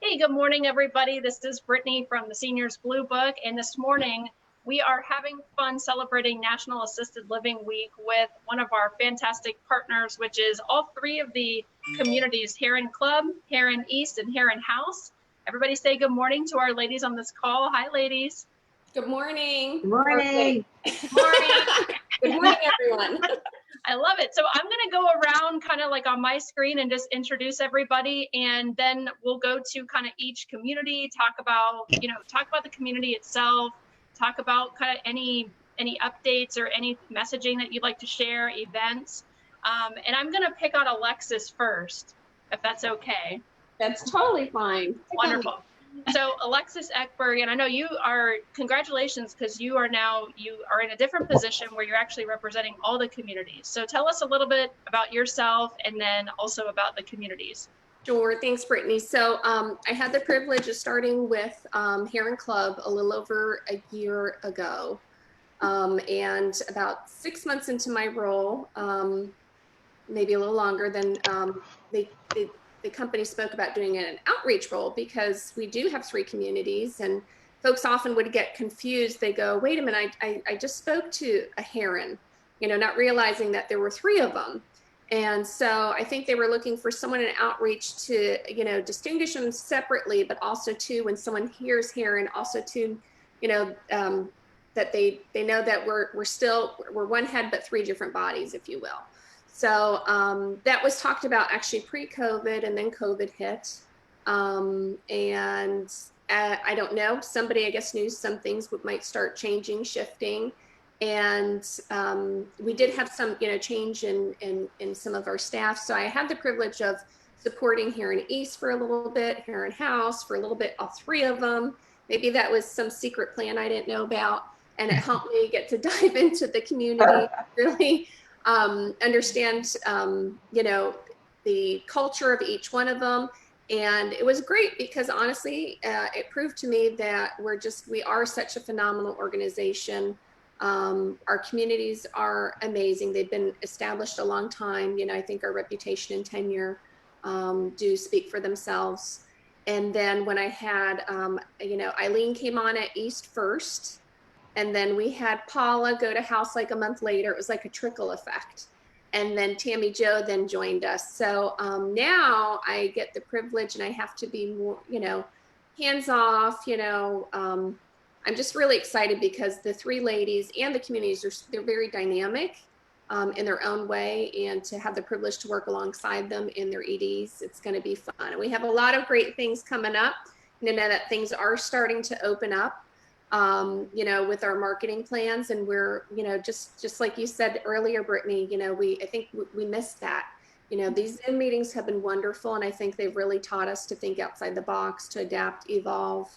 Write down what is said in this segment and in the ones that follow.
Hey, good morning, everybody. This is Brittany from the Seniors Blue Book, and this morning we are having fun celebrating National Assisted Living Week with one of our fantastic partners, which is all three of the communities, Heron Club, Heron East, and Heron House. Everybody say good morning to our ladies on this call. Hi, ladies. Good morning. Good morning. Good morning. Good morning, everyone. I love it. So I'm going to go around kind of like on my screen and just introduce everybody, and then we'll go to kind of each community, talk about the community itself, talk about kind of any updates or any messaging that you'd like to share, events. And I'm going to pick on Alexis first, if that's okay. That's totally fine. Wonderful. So Alexis Ekberg, and I know you are, congratulations, because you are in a different position where you're actually representing all the communities. So tell us a little bit about yourself and then also about the communities. Sure. Thanks, Brittany. So I had the privilege of starting with Heron Club a little over a year ago. And about 6 months into my role, maybe a little longer, than the company spoke about doing an outreach role, because we do have 3 communities, and folks often would get confused. They go, wait a minute, I just spoke to a Heron, not realizing that there were 3 of them. And so I think they were looking for someone in outreach to, distinguish them separately, but also to, when someone hears Heron, also to, that they know that we're one head, but 3 different bodies, if you will. So that was talked about actually pre-COVID, and then COVID hit. And I don't know, somebody, I guess, knew some things might start changing, shifting. And we did have some, change in some of our staff. So I had the privilege of supporting Heron East for a little bit, Heron House for a little bit, all 3 of them. Maybe that was some secret plan I didn't know about. And it helped me get to dive into the community, really understand, the culture of each one of them. And it was great because honestly, it proved to me that we are such a phenomenal organization. Our communities are amazing. They've been established a long time. I think our reputation and tenure do speak for themselves. And then when I had, Eileen came on at East first, and then we had Paula go to House like a month later. It was like a trickle effect. And then Tammy Jo then joined us. So now I get the privilege, and I have to be more, hands off, I'm just really excited because the 3 ladies and the communities, they're very dynamic in their own way. And to have the privilege to work alongside them in their EDs, it's going to be fun. And we have a lot of great things coming up. That things are starting to open up. With our marketing plans, and we're, just like you said earlier, Brittany, I think we missed that. These Zoom meetings have been wonderful, and I think they've really taught us to think outside the box, to adapt, evolve,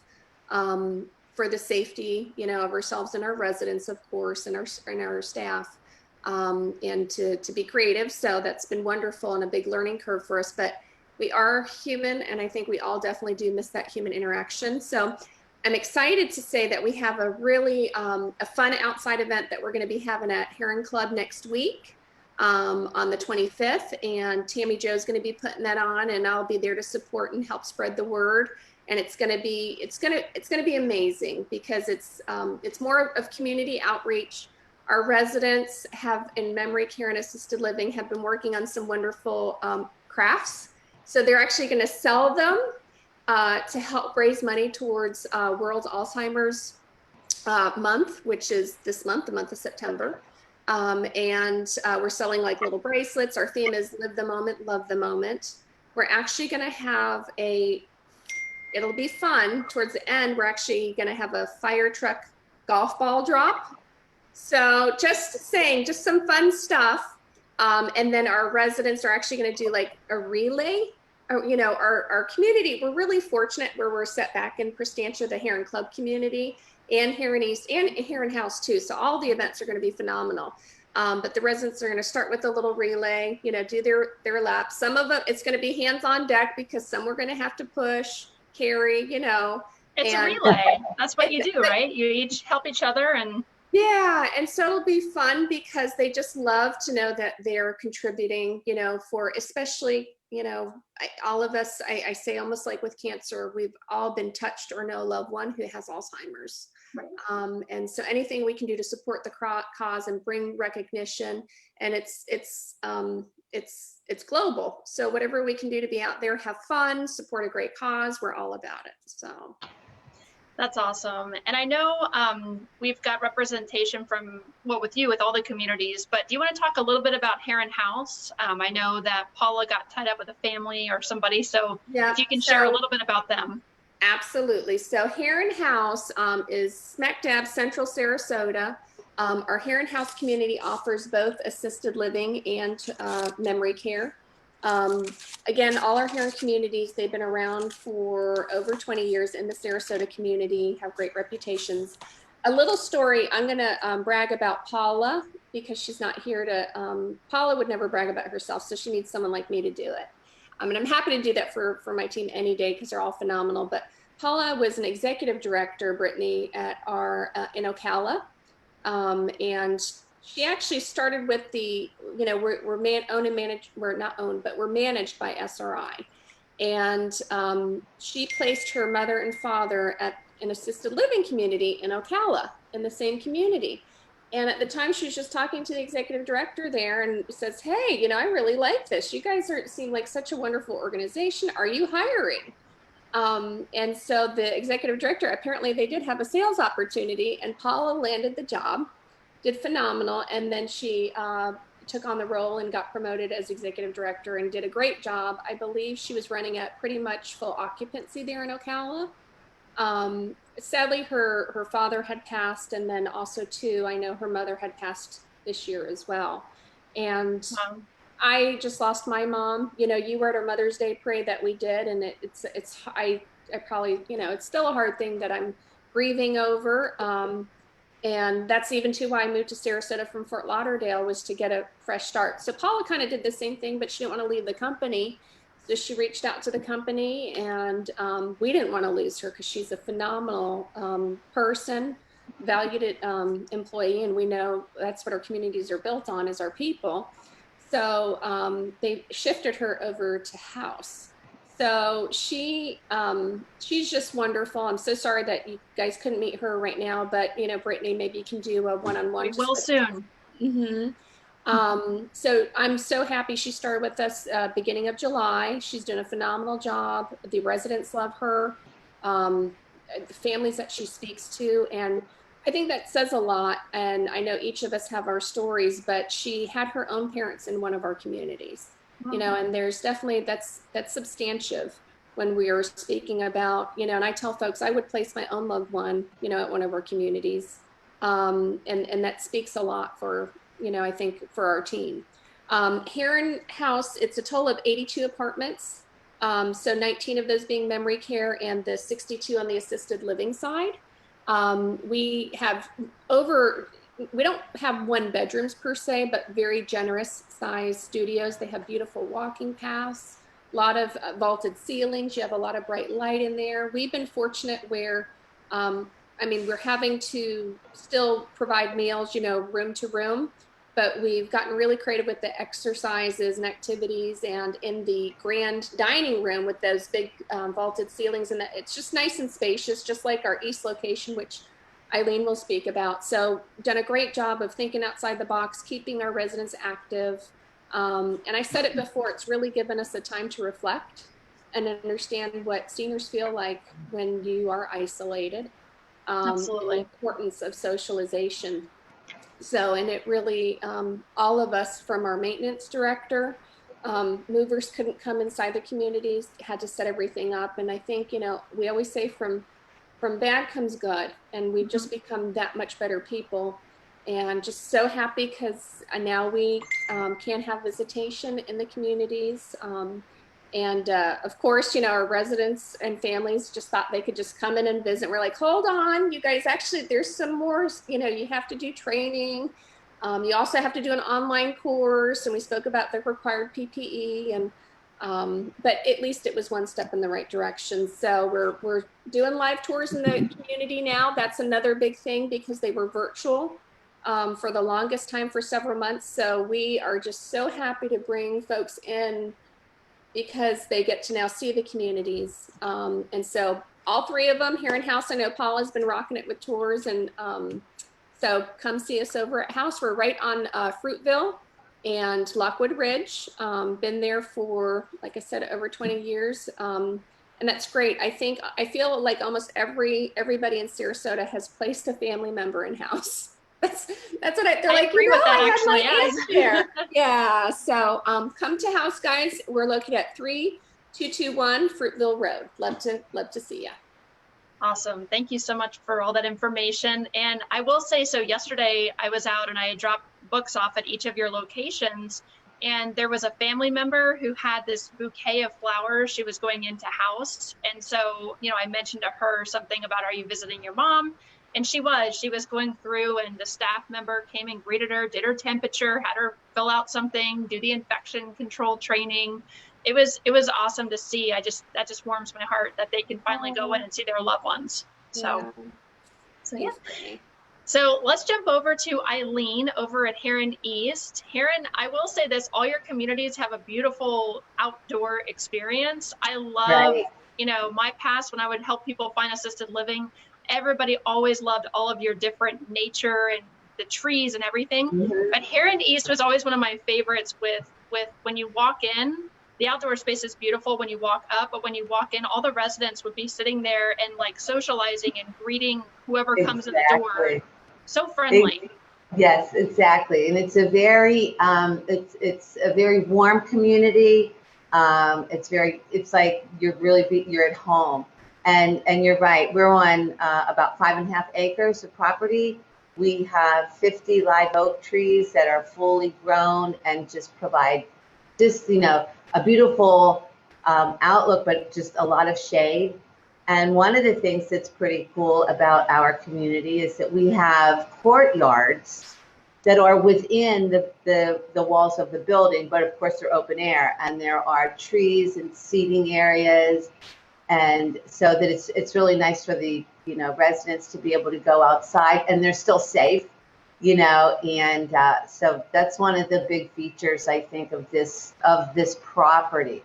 for the safety, of ourselves and our residents, of course, and our staff, and to be creative. So that's been wonderful and a big learning curve for us. But we are human, and I think we all definitely do miss that human interaction. So I'm excited to say that we have a really a fun outside event that we're going to be having at Heron Club next week on the 25th, and Tammy Jo's going to be putting that on, and I'll be there to support and help spread the word. And it's going to be amazing because it's more of community outreach. Our residents in memory care and assisted living have been working on some wonderful crafts, so they're actually going to sell them to help raise money towards World Alzheimer's Month, which is this month, the month of September. And we're selling like little bracelets. Our theme is Live the Moment, Love the Moment. We're actually going to have it'll be fun. Towards the end, we're actually going to have a fire truck golf ball drop. So just some fun stuff. And then our residents are actually going to do like a relay. Our community, we're really fortunate where we're set back in Prestancia, the Heron Club community, and Heron East and Heron House too. So all the events are going to be phenomenal. But the residents are going to start with a little relay, do their laps. Some of it, it's going to be hands on deck because some we're going to have to push, carry, It's a relay. That's what you do, right? You each help each other. And yeah, and so it'll be fun because they just love to know that they're contributing, for especially you know, all of us, I say almost like with cancer, we've all been touched or know a loved one who has Alzheimer's. Right. And so anything we can do to support the cause and bring recognition, and it's global. So whatever we can do to be out there, have fun, support a great cause, we're all about it. So. That's awesome. And I know we've got representation from, well, with you, with all the communities, but do you want to talk a little bit about Heron House? I know that Paula got tied up with a family or somebody, so yeah, if you can share a little bit about them. Absolutely. So Heron House is smack dab central Sarasota. Our Heron House community offers both assisted living and memory care. Again, all our Heron communities, they've been around for over 20 years in the Sarasota community, have great reputations. A little story, I'm going to brag about Paula because she's not here to, Paula would never brag about herself, so she needs someone like me to do it. And I'm happy to do that for my team any day because they're all phenomenal. But Paula was an executive director, Brittany, at our in Ocala. And she actually started with the, you know, we're owned and managed, we're not owned, but we're managed by SRI. And she placed her mother and father at an assisted living community in Ocala, in the same community. And at the time, she was just talking to the executive director there and says, hey, you know, I really like this. You guys seem like such a wonderful organization. Are you hiring? And so the executive director, apparently they did have a sales opportunity, and Paula landed the job, did phenomenal. And then she took on the role and got promoted as executive director and did a great job. I believe she was running at pretty much full occupancy there in Ocala. Sadly, her father had passed, and then also too, I know her mother had passed this year as well. And Wow. I just lost my mom. You know, you were at our Mother's Day parade that we did, and I probably, you know, it's still a hard thing that I'm grieving over. And that's even too why I moved to Sarasota from Fort Lauderdale, was to get a fresh start. So Paula kind of did the same thing, but she didn't want to leave the company. So she reached out to the company, and we didn't want to lose her because she's a phenomenal person, valued employee, and we know that's what our communities are built on, is our people. So they shifted her over to House. So she's just wonderful. I'm so sorry that you guys couldn't meet her right now, but you know, Brittany, maybe you can do a one-on-one. We will soon. So I'm so happy she started with us beginning of July. She's doing a phenomenal job. The residents love her, the families that she speaks to, and I think that says a lot. And I know each of us have our stories, but she had her own parents in one of our communities, you know, and there's definitely, that's substantive when we are speaking about, you know, and I tell folks I would place my own loved one, you know, at one of our communities. And that speaks a lot for, you know, I think for our team. Heron House, it's a total of 82 apartments. So 19 of those being memory care and the 62 on the assisted living side. We don't have one bedrooms per se, but very generous size studios. They have beautiful walking paths, a lot of vaulted ceilings. You have a lot of bright light in there. We've been fortunate where, I mean, we're having to still provide meals, you know, room to room, but we've gotten really creative with the exercises and activities, and in the grand dining room with those big vaulted ceilings, and it's just nice and spacious, just like our East location, which Eileen will speak about. So done a great job of thinking outside the box, keeping our residents active. And I said it before, it's really given us a time to reflect and understand what seniors feel like when you are isolated. Absolutely. The importance of socialization. So, and it really, all of us, from our maintenance director, movers couldn't come inside the communities, had to set everything up. And I think, you know, we always say from bad comes good, and we've just become that much better people. And just so happy because now we can have visitation in the communities. And of course, you know, our residents and families just thought they could just come in and visit. We're like, hold on, you guys, actually, there's some more, you know, you have to do training. You also have to do an online course. And we spoke about the required PPE. And but at least it was one step in the right direction. So we're doing live tours in the community now. That's another big thing because they were virtual for the longest time, for several months. So we are just so happy to bring folks in because they get to now see the communities. And so all three of them, Heron House, I know Paula's been rocking it with tours, and so come see us over at House. We're right on Fruitville and Lockwood Ridge. Been there for, like I said, over 20 years. And that's great. I feel like almost everybody in Sarasota has placed a family member in House. That's what they're like, agree with that, I actually, had my aunt there. Yeah. So come to House, guys. We're located at 3221 Fruitville Road. Love to see you. Awesome. Thank you so much for all that information. And I will say, so yesterday I was out and I dropped books off at each of your locations, and there was a family member who had this bouquet of flowers. She was going into House. And so, you know, I mentioned to her something about, are you visiting your mom? And she was going through, and the staff member came and greeted her, did her temperature, had her fill out something, do the infection control training. It was awesome to see. That just warms my heart that they can finally go in and see their loved ones. So yeah. So let's jump over to Eileen over at Heron East. Heron, I will say this, all your communities have a beautiful outdoor experience. I love, you know, my past when I would help people find assisted living, everybody always loved all of your different nature and the trees and everything. But Heron East was always one of my favorites with when you walk in, the outdoor space is beautiful when you walk up, but when you walk in, all the residents would be sitting there and like socializing and greeting whoever comes in the door. So friendly. Yes, exactly. And it's a very, it's a very warm community. It's like you're at home. And you're right. We're on about 5.5 acres of property. We have 50 live oak trees that are fully grown and just provide a beautiful outlook, but just a lot of shade. And one of the things that's pretty cool about our community is that we have courtyards that are within the walls of the building, but of course they're open air, and there are trees and seating areas. And so that it's really nice for the residents to be able to go outside, and they're still safe, and so that's one of the big features, I think, of this property.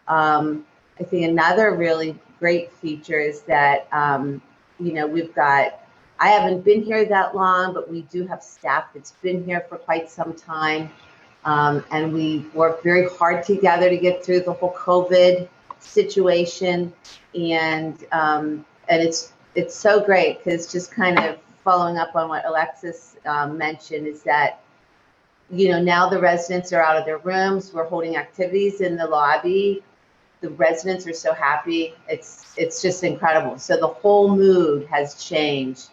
I think another really great feature is that we've got, I haven't been here that long, but we do have staff that's been here for quite some time, and we worked very hard together to get through the whole COVID situation, and it's so great, because just kind of following up on what Alexis mentioned is that now the residents are out of their rooms. We're holding activities in the lobby. The residents are so happy. It's just incredible. So the whole mood has changed,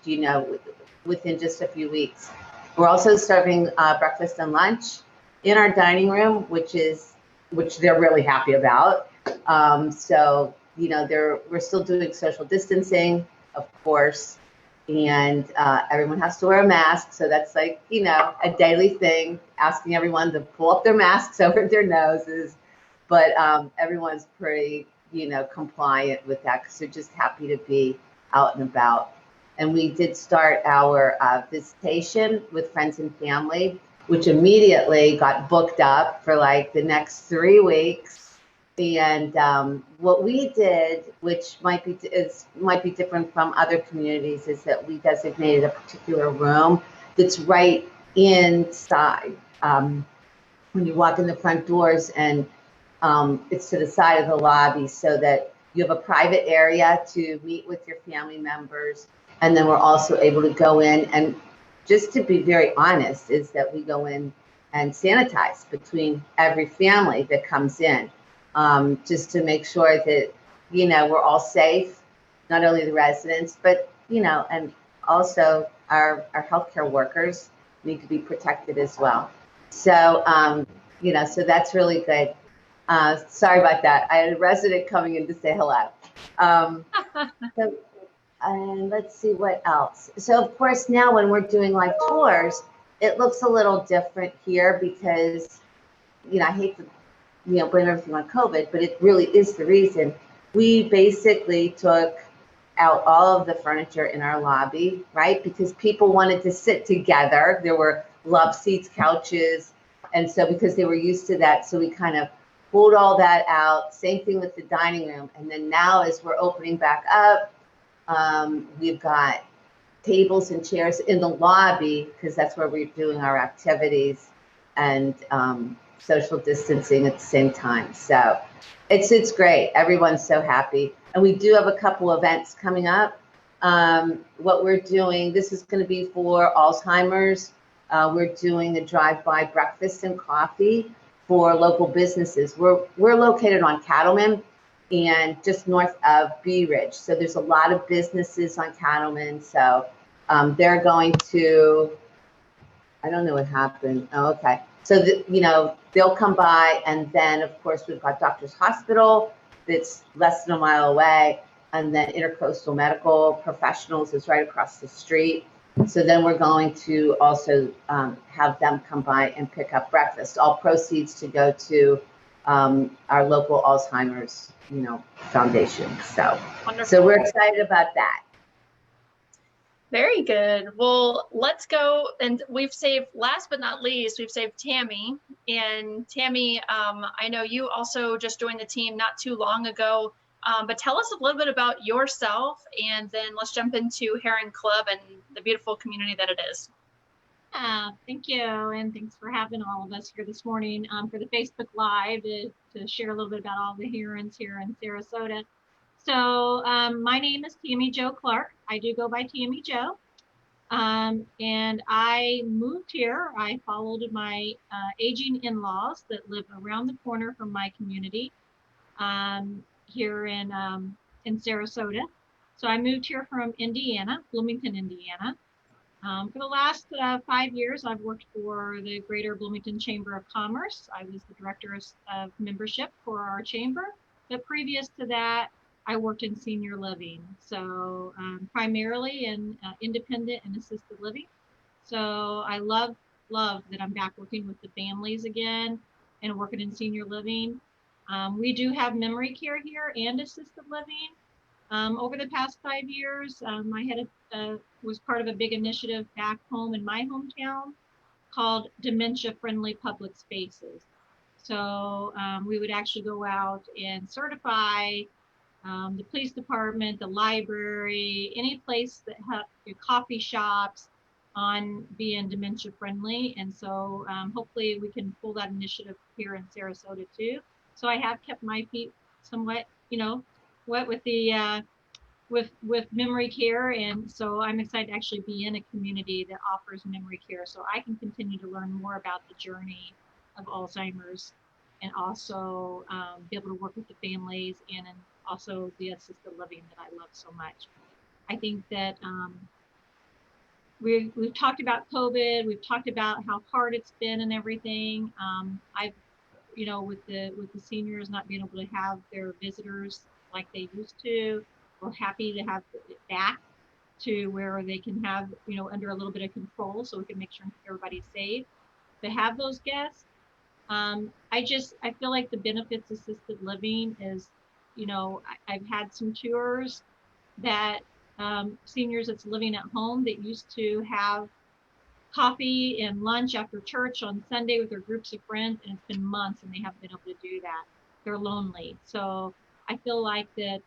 within just a few weeks. We're also serving breakfast and lunch in our dining room, which they're really happy about. So we're still doing social distancing, of course, and everyone has to wear a mask. So that's like, a daily thing, asking everyone to pull up their masks over their noses. But everyone's pretty, compliant with that, because they're just happy to be out and about. And we did start our visitation with friends and family, which immediately got booked up for like the next 3 weeks. And what we did, which might be different from other communities, is that we designated a particular room that's right inside. When you walk in the front doors, and it's to the side of the lobby, so that you have a private area to meet with your family members. And then we're also able to go in, and just to be very honest, is that we go in and sanitize between every family that comes in. Just to make sure that, we're all safe, not only the residents, but, and also our healthcare workers need to be protected as well. So, so that's really good. Sorry about that. I had a resident coming in to say hello. And let's see what else. So of course, now when we're doing live tours, it looks a little different here, because, I hate to blame everything on COVID, but it really is the reason. We basically took out all of the furniture in our lobby, right? Because people wanted to sit together. There were love seats, couches. And so because they were used to that, so we kind of pulled all that out. Same thing with the dining room. And then now as we're opening back up, we've got tables and chairs in the lobby because that's where we're doing our activities and social distancing at the same time. So it's great. Everyone's so happy. And we do have a couple events coming up. What we're doing, this is going to be for Alzheimer's. We're doing a drive-by breakfast and coffee for local businesses. We're located on Cattlemen and just north of Bee Ridge. So there's a lot of businesses on Cattlemen. So they're going to, I don't know what happened. Oh, okay. So, they'll come by, and then of course we've got Doctors Hospital that's less than a mile away. And then Intercoastal Medical Professionals is right across the street. So then we're going to also have them come by and pick up breakfast. All proceeds to go to our local Alzheimer's, foundation. So, Wonderful. So we're excited about that. Very good. Well, let's go. And we've saved, last but not least, we've saved Tammy. And Tammy, I know you also just joined the team not too long ago. But tell us a little bit about yourself, and then let's jump into Heron Club and the beautiful community that it is. Thank you, and thanks for having all of us here this morning for the Facebook Live to share a little bit about all the Herons here in Sarasota. So my name is Tammy Jo Clark. I do go by Tammy Jo. And I moved here. I followed my aging in-laws that live around the corner from my community. Here in Sarasota. So I moved here from Indiana, Bloomington, Indiana. For the last 5 years, I've worked for the Greater Bloomington Chamber of Commerce. I was the director of membership for our chamber. But previous to that, I worked in senior living. So primarily in independent and assisted living. So I love that I'm back working with the families again and working in senior living. We do have memory care here and assisted living. Over the past 5 years, I was part of a big initiative back home in my hometown called Dementia Friendly Public Spaces. So we would actually go out and certify the police department, the library, any place that have coffee shops on being dementia friendly. And so hopefully we can pull that initiative here in Sarasota too. So I have kept my feet somewhat, wet with the with memory care, and so I'm excited to actually be in a community that offers memory care, so I can continue to learn more about the journey of Alzheimer's, and also be able to work with the families and also the assisted living that I love so much. I think that we've talked about COVID, we've talked about how hard it's been and everything. I've with the seniors not being able to have their visitors like they used to, we're happy to have it back to where they can have, under a little bit of control so we can make sure everybody's safe. To have those guests, I feel like the benefits of assisted living is, I've had some tours that seniors that's living at home that used to have coffee and lunch after church on Sunday with their groups of friends, and it's been months and they haven't been able to do that. They're lonely. So I feel like that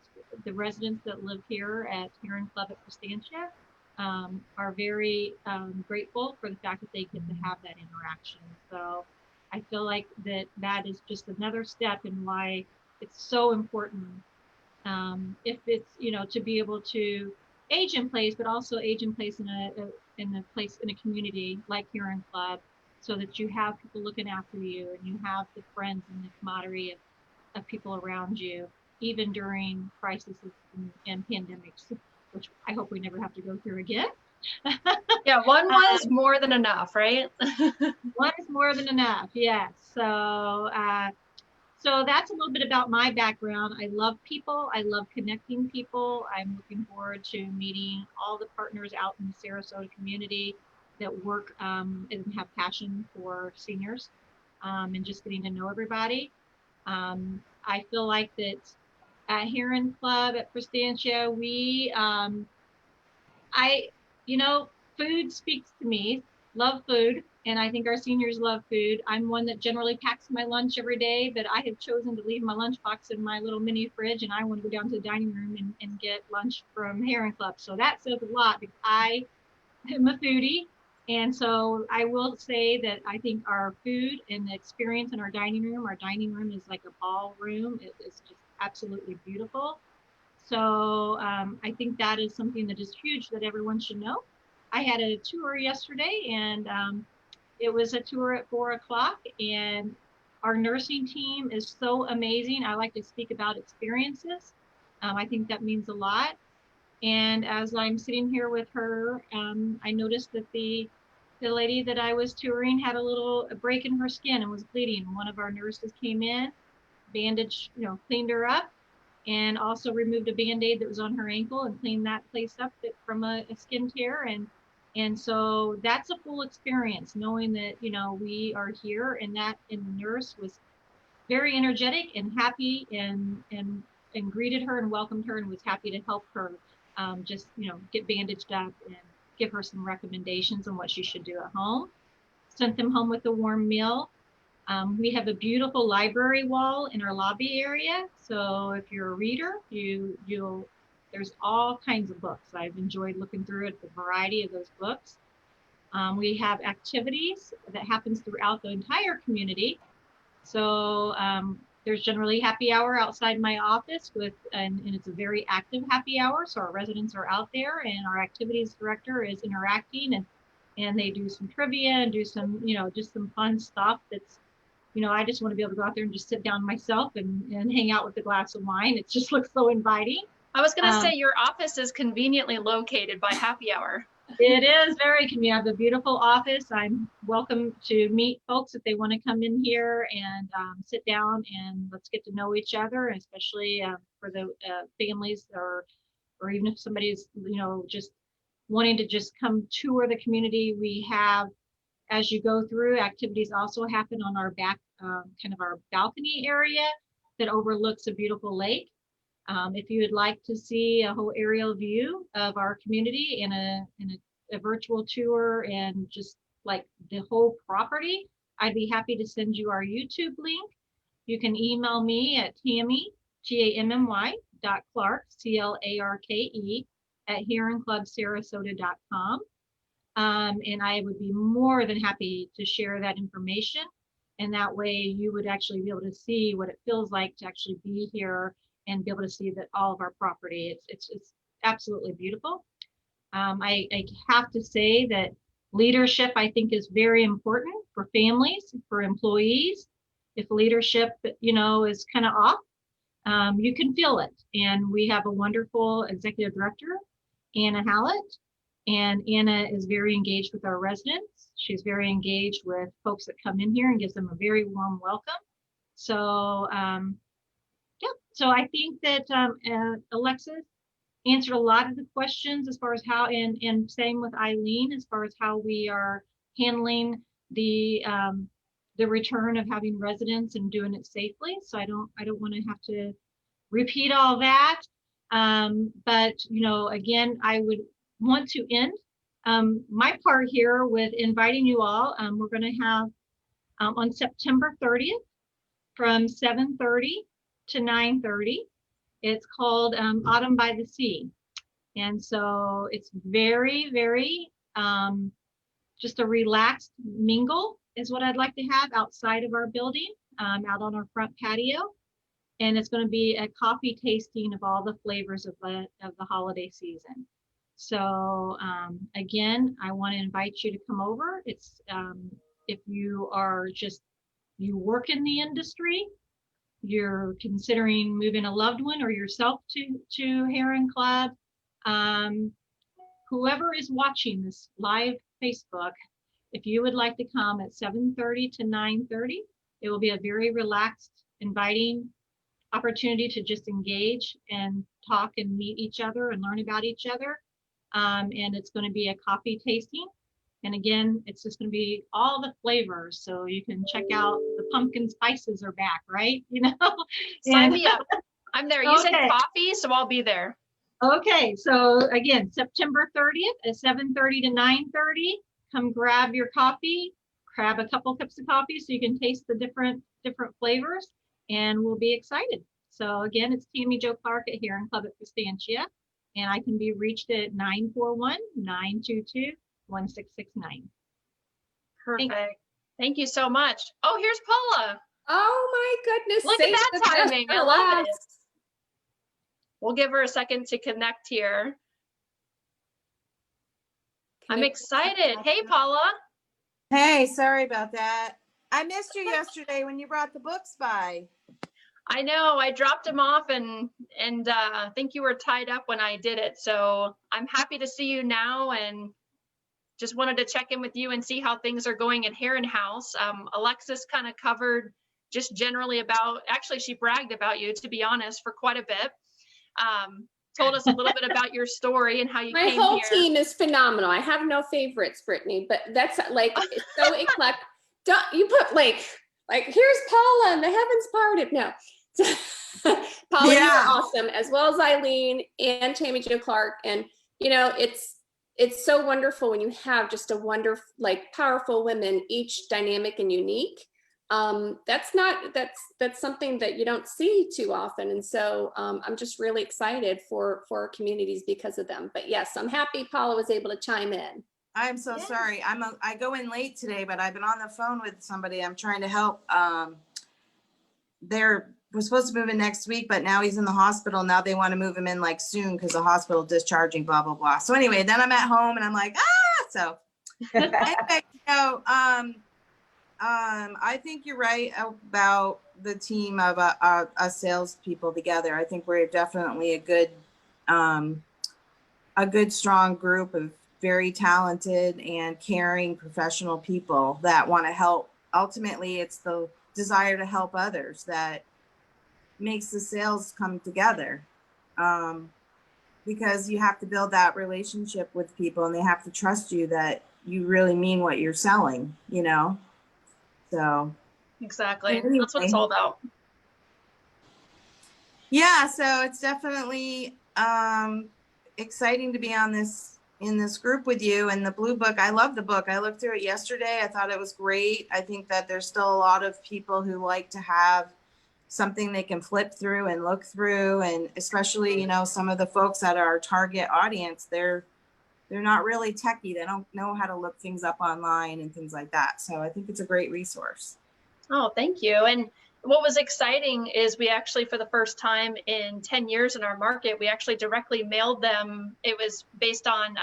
the residents that live here at Heron Club at Prestancia are very grateful for the fact that they get to have that interaction. So I feel like that is just another step in why it's so important if it's, to be able to age in place, but also age in place in a community like Heron Club, so that you have people looking after you and you have the friends and the camaraderie of people around you, even during crises and pandemics, which I hope we never have to go through again. Yeah, one was more than enough, right? One is more than enough, yes. So that's a little bit about my background. I love people. I love connecting people. I'm looking forward to meeting all the partners out in the Sarasota community that work and have passion for seniors and just getting to know everybody. I feel like that at Heron Club at Prestancia, we, food speaks to me. love food, and I think our seniors love food. I'm one that generally packs my lunch every day, but I have chosen to leave my lunchbox in my little mini fridge, and I want to go down to the dining room and get lunch from Heron Club. So that says a lot because I am a foodie. And so I will say that I think our food and the experience in our dining room is like a ballroom. It is just absolutely beautiful. So I think that is something that is huge that everyone should know. I had a tour yesterday, and it was a tour at 4 o'clock, and our nursing team is so amazing. I like to speak about experiences. I think that means a lot. And as I'm sitting here with her, I noticed that the lady that I was touring had a break in her skin and was bleeding. One of our nurses came in, bandaged, cleaned her up, and also removed a Band-Aid that was on her ankle and cleaned that place up from a skin tear. And so that's a full experience, knowing that, we are here, and the nurse was very energetic and happy and greeted her and welcomed her and was happy to help her get bandaged up and give her some recommendations on what she should do at home. Sent them home with a warm meal. We have a beautiful library wall in our lobby area. So if you're a reader, there's all kinds of books. I've enjoyed looking through it, the variety of those books. We have activities that happens throughout the entire community. So there's generally happy hour outside my office and it's a very active happy hour. So our residents are out there, and our activities director is interacting, and they do some trivia and do some, just some fun stuff that's, I just want to be able to go out there and just sit down myself and hang out with a glass of wine. It just looks so inviting. I was going to say your office is conveniently located by happy hour. It is very convenient. I have a beautiful office. I'm welcome to meet folks if they want to come in here and sit down and let's get to know each other, especially for the families or even if somebody's, just wanting to just come tour the community. We have, as you go through, activities also happen on our back, kind of our balcony area that overlooks a beautiful lake. If you would like to see a whole aerial view of our community in a virtual tour and just like the whole property, I'd be happy to send you our YouTube link. You can email me at Tammy, Tammy.Clarke, CLARKE, at HeronClubSarasota.com. And I would be more than happy to share that information. And that way you would actually be able to see what it feels like to actually be here and be able to see that all of our property, it's absolutely beautiful. I have to say that leadership, I think, is very important for families, for employees. If leadership, is kind of off, you can feel it. And we have a wonderful executive director, Anna Hallett. And Anna is very engaged with our residents. She's very engaged with folks that come in here and gives them a very warm welcome. So, so I think that Alexis answered a lot of the questions as far as how, and same with Eileen, as far as how we are handling the return of having residents and doing it safely. So I don't want to have to repeat all that. But, again, I would want to end my part here with inviting you all. We're going to have on September 30th from 7:30 to 9:30. It's called Autumn by the Sea. And so it's very, very just a relaxed mingle is what I'd like to have outside of our building, out on our front patio. And it's going to be a coffee tasting of all the flavors of the holiday season. So again, I want to invite you to come over. It's if you are you work in the industry, you're considering moving a loved one or yourself to Heron Club, whoever is watching this live Facebook, if you would like to come at 7:30 to 9:30, it will be a very relaxed, inviting opportunity to just engage and talk and meet each other and learn about each other. And it's going to be a coffee tasting. And again, it's just going to be all the flavors. So you can check out the pumpkin spices are back, right? Sign me up. I'm there. You Okay. said coffee, so I'll be there. Okay. So again, September 30th at 7:30 to 9:30. come grab your coffee, grab a couple cups of coffee so you can taste the different flavors, and we'll be excited. So again, it's Tammy Jo Clark at Heron Club at Prestancia, and I can be reached at 941-922-1669. Perfect. Thank you so much. Oh, here's Paula. Oh my goodness. Look at save that the best timing. for I love it. last. We'll give her a second to connect here. I'm excited. Hey, Paula. Hey, sorry about that. I missed you yesterday when you brought the books by. I know I dropped them off and I think you were tied up when I did it. So I'm happy to see you now and just wanted to check in with you and see how things are going at Heron House. Alexis kind of covered just generally about, actually she bragged about you, to be honest, for quite a bit. Told us a little bit about your story and how you came here. My whole team is phenomenal. I have no favorites, Brittany, but that's like so eclectic. Don't you put like here's Paula and the heavens parted. No. Paula, Yeah. you're awesome, as well as Eileen and Tammy Jo Clark. And you know, it's so wonderful when you have just a wonderful, like powerful women, each dynamic and unique. That's something that you don't see too often. And so I'm just really excited for our communities because of them. But yes, I'm happy Paula was able to chime in. I'm so sorry. I go in late today, but I've been on the phone with somebody. I'm trying to help. We're supposed to move in next week, but now he's in the hospital. Now they want to move him in like soon because the hospital discharging, blah, blah, blah. So anyway, then I'm at home and I'm like, so anyway, I think you're right about the team of us salespeople together. I think we're definitely a good, strong group of very talented and caring professional people that want to help. Ultimately, it's the desire to help others that makes the sales come together, because you have to build that relationship with people and they have to trust you that you really mean what you're selling, you know? So Exactly. anyway. That's what it's all about. Yeah, so it's definitely exciting to be in this group with you. And the Blue Book, I love the book. I looked through it yesterday. I thought it was great. I think that there's still a lot of people who like to have something they can flip through and look through, and especially, you know, some of the folks that are our target audience, they're not really techie. They don't know how to look things up online and things like that. So I think it's a great resource. Oh, thank you. And what was exciting is we actually, for the first time in 10 years in our market, we actually directly mailed them. It was based on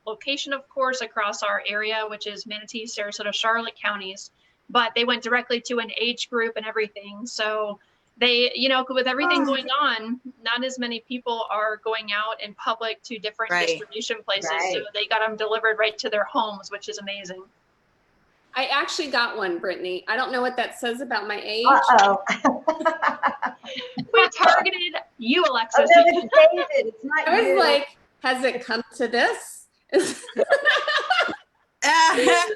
location, of course, across our area, which is Manatee, Sarasota, Charlotte counties, but they went directly to an age group and everything. So they, you know, with everything going on, not as many people are going out in public to different distribution places. So they got them delivered right to their homes, which is amazing. I actually got one, Brittany. I don't know what that says about my age. Uh-oh. We targeted you, Alexis. Oh, no, it's David. It's not I was you. like, has it come to this?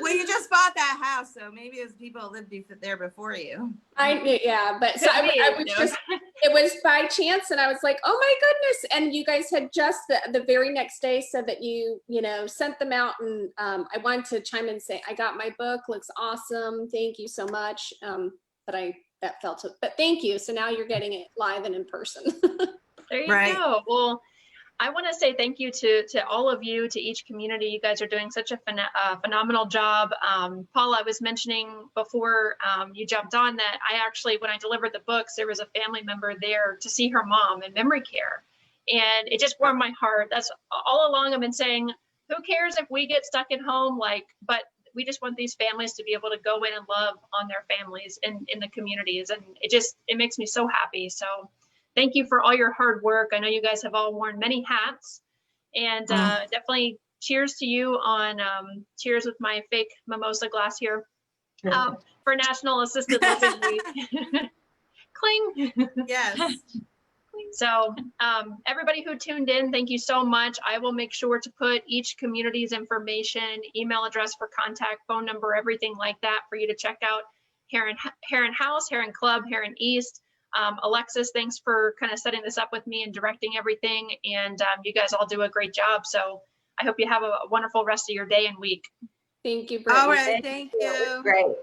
Well, you just bought that house, so maybe it was people who lived there before you. Yeah, but so I was just, it was by chance, and I was like, oh my goodness. And you guys had just the very next day said that you know, sent them out, and I wanted to chime in and say, I got my book, looks awesome. Thank you so much. But that felt it, but thank you. So now you're getting it live and in person. There you go. Well, I want to say thank you to all of you, to each community. You guys are doing such a phenomenal job. Paul, I was mentioning before you jumped on that I actually, when I delivered the books, there was a family member there to see her mom in memory care. And it just warmed my heart. That's all along I've been saying, who cares if we get stuck at home? But we just want these families to be able to go in and love on their families in the communities. And it makes me so happy. So thank you for all your hard work. I know you guys have all worn many hats, and definitely cheers to you on cheers with my fake mimosa glass here for National Assisted Living Week. Cling. Yes. So everybody who tuned in, thank you so much. I will make sure to put each community's information, email address for contact, phone number, everything like that for you to check out. Heron House, Heron Club, Heron East. Alexis, thanks for kind of setting this up with me and directing everything. And you guys all do a great job. So I hope you have a wonderful rest of your day and week. Thank you, Brittany. All right, thank It was you. great.